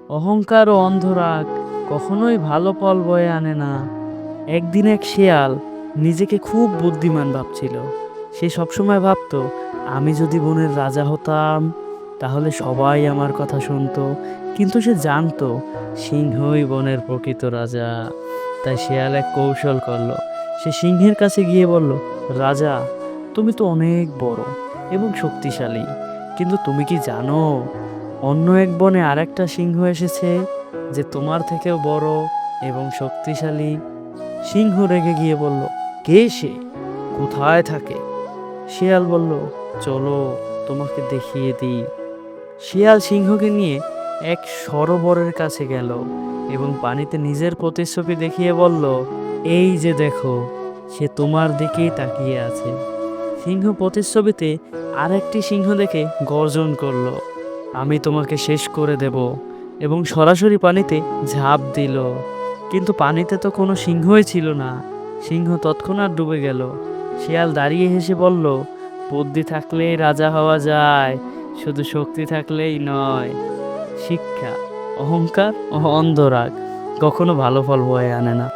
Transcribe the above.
অহংকার ও অন্ধরাগ কখনোই ভালো ফল বয়ে আনে না। একদিন এক শেয়াল নিজেকে খুব বুদ্ধিমান ভাবছিল। সে সবসময় ভাবতো, আমি যদি বনের রাজা হতাম তাহলে সবাই আমার কথা শুনতো। কিন্তু সে জানতো সিংহই বনের প্রকৃত রাজা। তাই শেয়াল এক কৌশল করলো। সে সিংহের কাছে গিয়ে বলল, রাজা, তুমি তো অনেক বড় এবং শক্তিশালী, কিন্তু তুমি কি জানো অন্য এক বনে আরেকটা সিংহ এসেছে যে তোমার থেকেও বড় এবং শক্তিশালী? সিংহ রেগে গিয়ে বলল, কে সে? কোথায় থাকে? শিয়াল বলল, চলো তোমাকে দেখিয়ে দিই। শিয়াল সিংহকে নিয়ে এক সরোবরের কাছে গেল এবং পানিতে নিজের প্রতিচ্ছবি দেখিয়ে বলল, এই যে দেখো, সে তোমার দিকেই তাকিয়ে আছে। সিংহ প্রতিচ্ছবিতে আরেকটি সিংহ দেখে গর্জন করলো, আমি তোমাকে শেষ করে দেব, এবং সরাসরি পানিতে ঝাঁপ দিল। কিন্তু পানিতে তো কোনো সিংহই ছিল না। সিংহ তৎক্ষণাৎ ডুবে গেল। শিয়াল দাঁড়িয়ে হেসে বলল, বুদ্ধি থাকলেই রাজা হওয়া যায়, শুধু শক্তি থাকলেই নয়। শিক্ষা: অহংকার ও অন্ধরাগ কখনো ভালো ফল বয়ে আনে না।